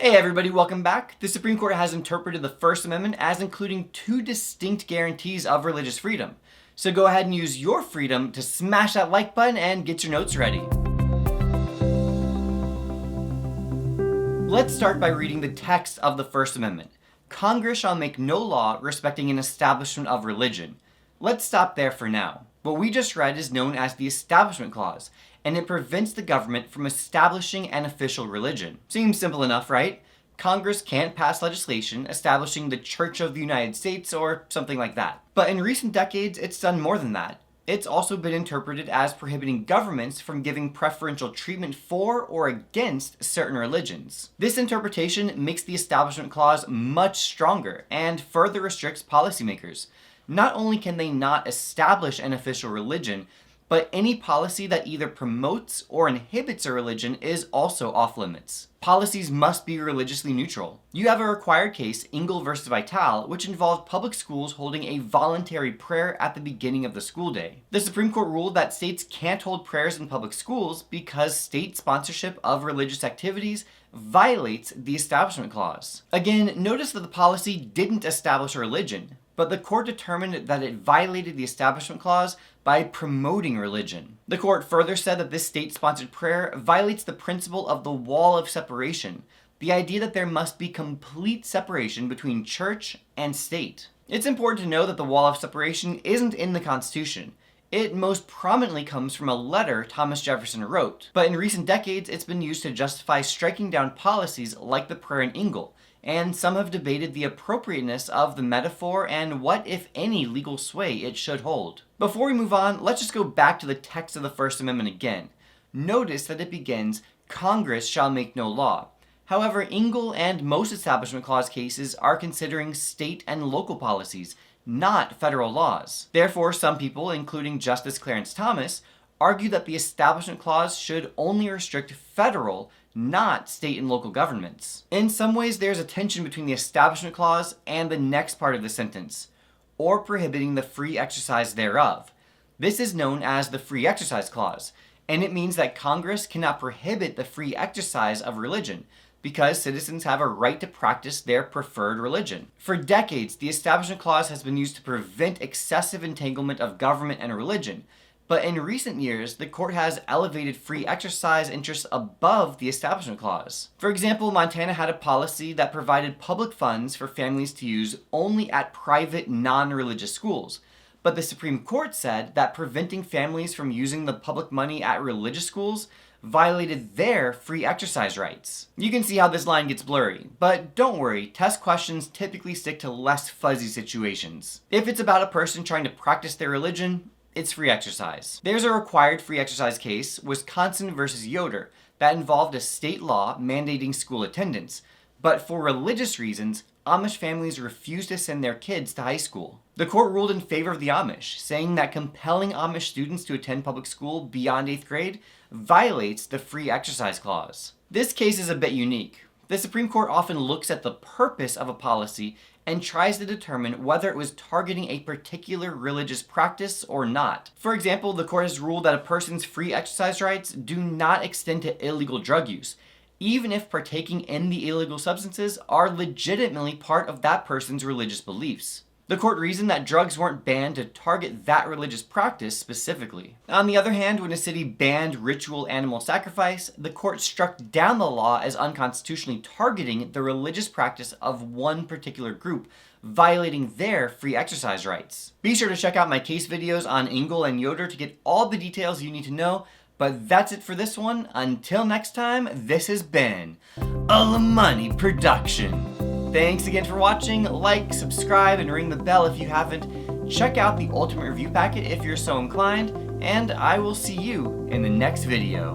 Hey everybody, welcome back. The Supreme Court has interpreted the First Amendment as including two distinct guarantees of religious freedom. So go ahead and use your freedom to smash that like button and get your notes ready. Let's start by reading the text of the First Amendment. Congress shall make no law respecting an establishment of religion. Let's stop there for now. What we just read is known as the Establishment Clause, and it prevents the government from establishing an official religion. Seems simple enough, right? Congress can't pass legislation establishing the Church of the United States or something like that. But in recent decades, it's done more than that. It's also been interpreted as prohibiting governments from giving preferential treatment for or against certain religions. This interpretation makes the Establishment Clause much stronger and further restricts policymakers. Not only can they not establish an official religion, but any policy that either promotes or inhibits a religion is also off limits. Policies must be religiously neutral. You have a required case, Engel versus Vitale, which involved public schools holding a voluntary prayer at the beginning of the school day. The Supreme Court ruled that states can't hold prayers in public schools because state sponsorship of religious activities violates the Establishment Clause. Again, notice that the policy didn't establish a religion, but the court determined that it violated the Establishment Clause by promoting religion. The court further said that this state-sponsored prayer violates the principle of the wall of separation, the idea that there must be complete separation between church and state. It's important to know that the wall of separation isn't in the Constitution. It most prominently comes from a letter Thomas Jefferson wrote, but in recent decades it's been used to justify striking down policies like the prayer in Engel, and some have debated the appropriateness of the metaphor and what, if any, legal sway it should hold. Before we move on, let's just go back to the text of the First Amendment again. Notice that it begins, "Congress shall make no law." However, Engel and most Establishment Clause cases are considering state and local policies, not federal laws. Therefore, some people, including Justice Clarence Thomas, argue that the Establishment Clause should only restrict federal, not state and local governments. In some ways, there's a tension between the Establishment Clause and the next part of the sentence, or prohibiting the free exercise thereof. This is known as the Free Exercise Clause, and it means that Congress cannot prohibit the free exercise of religion, because citizens have a right to practice their preferred religion. For decades, the Establishment Clause has been used to prevent excessive entanglement of government and religion, but in recent years, the court has elevated free exercise interests above the Establishment Clause. For example, Montana had a policy that provided public funds for families to use only at private, non-religious schools. But the Supreme Court said that preventing families from using the public money at religious schools violated their free exercise rights. You can see how this line gets blurry, but don't worry, test questions typically stick to less fuzzy situations. If it's about a person trying to practice their religion, it's free exercise. There's a required free exercise case, Wisconsin versus Yoder, that involved a state law mandating school attendance, but for religious reasons, Amish families refused to send their kids to high school. The court ruled in favor of the Amish, saying that compelling Amish students to attend public school beyond 8th grade violates the Free Exercise Clause. This case is a bit unique. The Supreme Court often looks at the purpose of a policy and tries to determine whether it was targeting a particular religious practice or not. For example, the court has ruled that a person's free exercise rights do not extend to illegal drug use, even if partaking in the illegal substances are legitimately part of that person's religious beliefs. The court reasoned that drugs weren't banned to target that religious practice specifically. On the other hand, when a city banned ritual animal sacrifice, the court struck down the law as unconstitutionally targeting the religious practice of one particular group, violating their free exercise rights. Be sure to check out my case videos on Engel and Yoder to get all the details you need to know, but that's it for this one. Until next time, this has been a Lamani production. Thanks again for watching. Like, subscribe, and ring the bell if you haven't. Check out the Ultimate Review Packet if you're so inclined, and I will see you in the next video.